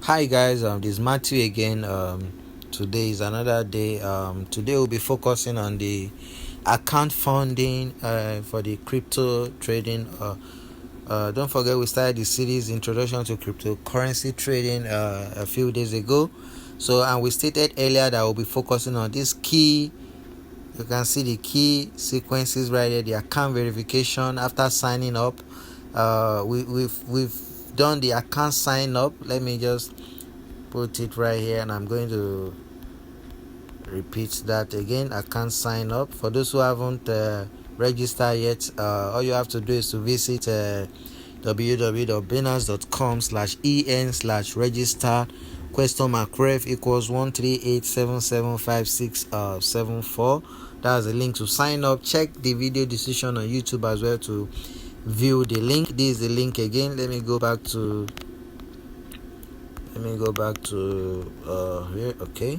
Hi guys, this is Matthew again. Today is another day. Today we'll be focusing on the account funding for the crypto trading. Don't forget we started the series Introduction to Cryptocurrency Trading a few days ago. And we stated earlier that we'll be focusing on this key. You can see the key sequences right here. The account verification after signing up. We've done the account sign up. Let me just put it right here, and I'm going to repeat that again. Account sign up. For those who haven't registered yet, all you have to do is to visit www.binance.com/en/register !ref equals 138775674. That's the link to sign up. Check the video decision on YouTube as well to view the link. This is the link again. Let me go back to here. Okay,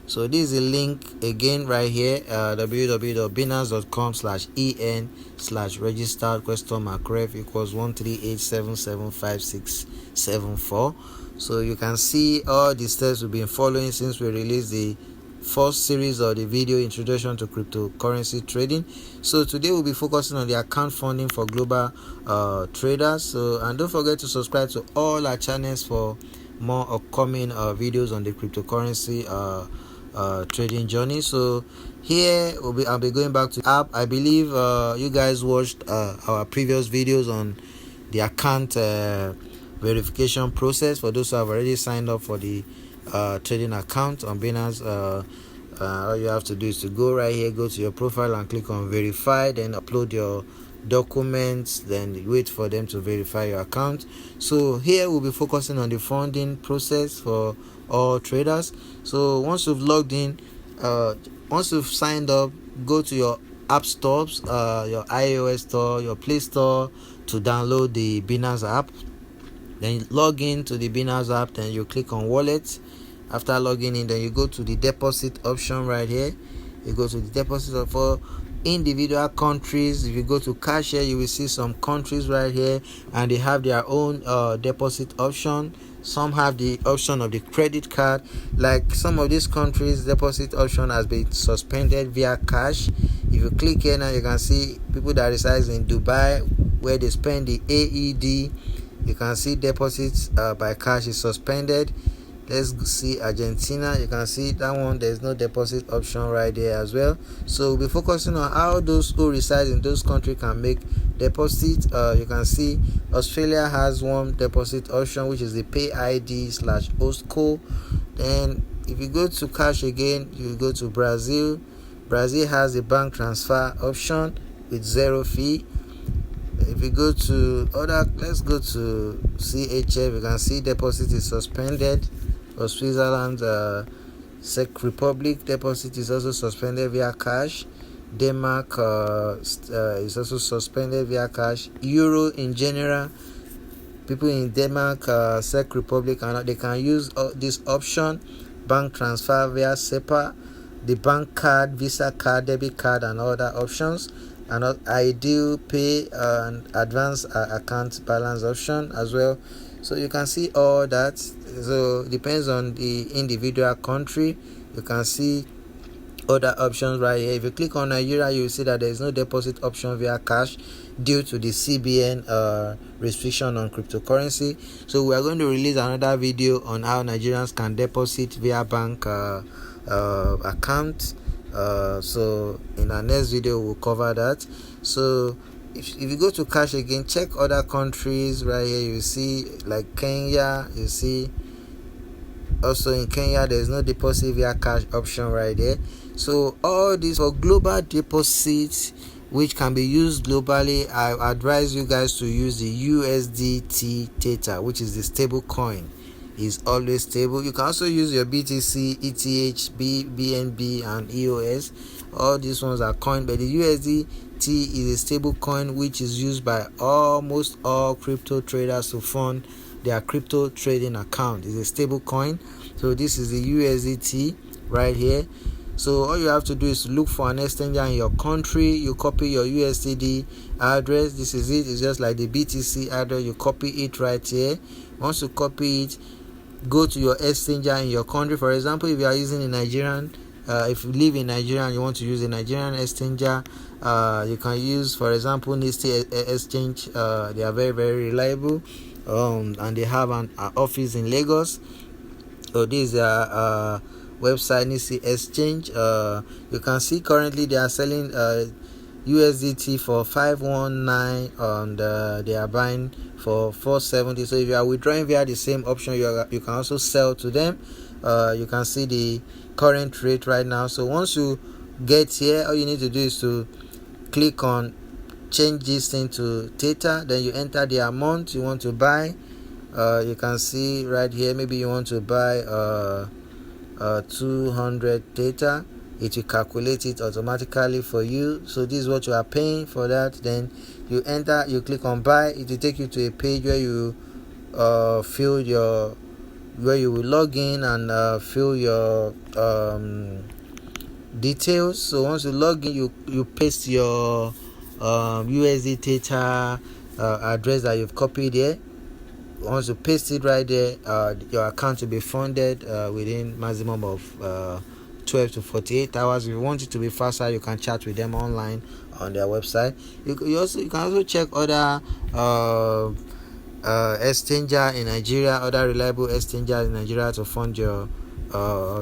so this is the link again right here, www.binance.com/en/register !ref equals 138775674. So you can see all the steps we've been following since we released the first series of the video Introduction to Cryptocurrency Trading. So today we'll be focusing on the account funding for global traders. And don't forget to subscribe to all our channels for more upcoming videos on the cryptocurrency trading journey. So here I'll be going back to the app. I believe you guys watched our previous videos on the account verification process. For those who have already signed up for the trading account on Binance, all you have to do is to go right here, go to your profile and click on verify, then upload your documents, then wait for them to verify your account. So here we'll be focusing on the funding process for all traders. So once you've logged in, once you've signed up, go to your app stores, your iOS store, your Play Store, to download the Binance app. Then log in to the Binance app, then you click on wallet. After logging in, then you go to the deposit option right here. You go to the deposit for individual countries. If you go to cash here, you will see some countries right here, and they have their own deposit option. Some have the option of the credit card. Like some of these countries, deposit option has been suspended via cash. If you click here now, you can see people that reside in Dubai, where they spend the AED. You can see deposits by cash is suspended. Let's see Argentina. You can see that one, there's no deposit option right there as well. So we'll be focusing on how those who reside in those countries can make deposits. You can see Australia has one deposit option, which is the pay ID/host code. Then if you go to cash again, you go to Brazil. Brazil has the bank transfer option with 0 fee. If you go to let's go to CHF. You can see deposit is suspended. For Switzerland, Czech Republic, deposit is also suspended via cash. Denmark is also suspended via cash. Euro in general, people in Denmark, Czech Republic, they can use this option, bank transfer via SEPA, the bank card, Visa card, debit card, and other options. And ideal pay and advanced account balance option as well. So you can see all that. So depends on the individual country. You can see other options right here. If you click on Nigeria, you will see that there is no deposit option via cash due to the CBN restriction on cryptocurrency. So we are going to release another video on how Nigerians can deposit via bank account. So in our next video we'll cover that. So if you go to cash again, check other countries right here. You see like Kenya. You see also in Kenya there is no deposit via cash option right there. So all these for global deposits which can be used globally, I advise you guys to use the USDT Theta, which is the stable coin. Is always stable. You can also use your BTC, ETH, BNB, and EOS. All these ones are coin, but the USDT is a stable coin which is used by almost all crypto traders to fund their crypto trading account. It's a stable coin. So this is the USDT right here. So all you have to do is look for an exchanger in your country. You copy your USDT address. This is it. It's just like the BTC address. You copy it right here. Once you copy it, go to your exchanger in your country. For example, if you are using a Nigerian, if you live in Nigeria and you want to use a Nigerian exchanger, you can use, for example, Nifty Exchange. They are very, very reliable, and they have an office in Lagos. So this is website, Nifty Exchange. You can see currently they are selling USDT for 519, and they are buying for 470. So if you are withdrawing via the same option, you can also sell to them. You can see the current rate right now. So once you get here, all you need to do is to click on change this thing to Theta. Then you enter the amount you want to buy. You can see right here, maybe you want to buy 200 Theta. It will calculate it automatically for you. So this is what you are paying for that. Then you enter, you click on buy. It will take you to a page where you fill your, where you will log in and fill your details. So once you log in, you paste your USD Theta address that you've copied here. Once you paste it right there, your account will be funded within maximum of 12 to 48 hours. If you want it to be faster, you can chat with them online on their website. You can also check other exchanger in Nigeria, other reliable exchangers in Nigeria to fund your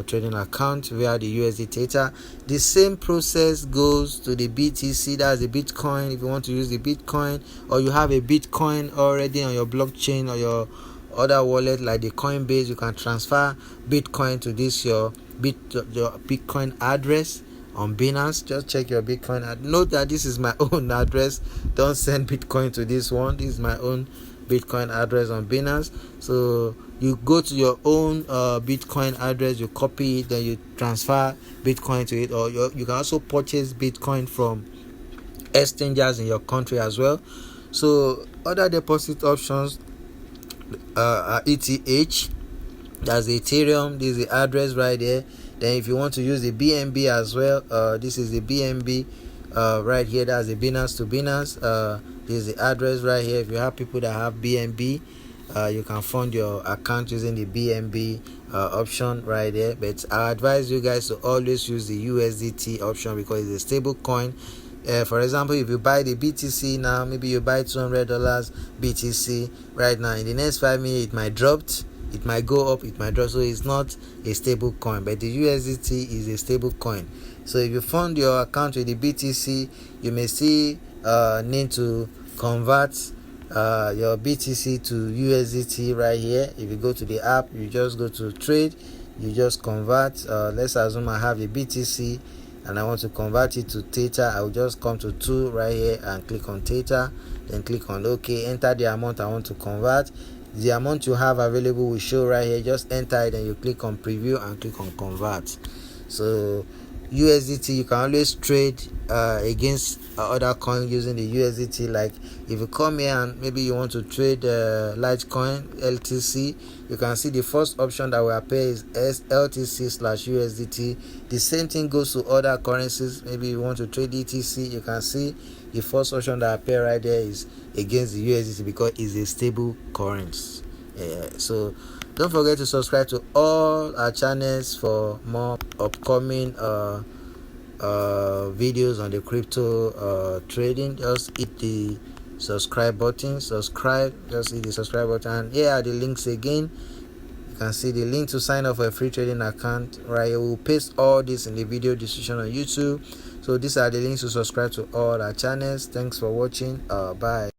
trading account via the USD Theta. The same process goes to the BTC, that's the Bitcoin. If you want to use the Bitcoin, or you have a Bitcoin already on your blockchain or your other wallet like the Coinbase, you can transfer Bitcoin to this your Bitcoin address on Binance. Just check your Bitcoin. Note that this is my own address. Don't send Bitcoin to this one. This is my own Bitcoin address on Binance. So you go to your own Bitcoin address, you copy it, then you transfer Bitcoin to it, or you can also purchase Bitcoin from exchangers in your country as well. So other deposit options are ETH, that's Ethereum. This is the address right there. Then if you want to use the BNB as well, this is the BNB right here, that's the Binance to Binance. This is the address right here. If you have people that have BNB, you can fund your account using the BNB option right there. But I advise you guys to always use the USDT option because it's a stable coin. For example, if you buy the BTC now, maybe you buy $200 BTC right now, in the next 5 minutes it might drop, it might go up, it might drop. So it's not a stable coin, but the USDT is a stable coin. So if you fund your account with the BTC, you may see need to convert your BTC to USDT right here. If you go to the app, you just go to trade, you just convert. Let's assume I have a BTC and I want to convert it to Theta. I will just come to 2 right here and click on Theta, then click on OK, enter the amount I want to convert. The amount you have available will show right here. Just enter it and you click on preview and click on convert. So USDT, you can always trade against other coins using the USDT. Like if you come here and maybe you want to trade Litecoin LTC, you can see the first option that will appear is LTC/USDT. The same thing goes to other currencies. Maybe you want to trade ETC, you can see the first option that appear right there is against the USDT because it's a stable currency. So don't forget to subscribe to all our channels for more upcoming videos on the crypto trading. Just hit the subscribe button, just hit the subscribe button, and here are the links again. You can see the link to sign up for a free trading account right here. We'll paste all this in the video description on YouTube. So these are the links to subscribe to all our channels. Thanks for watching. Bye.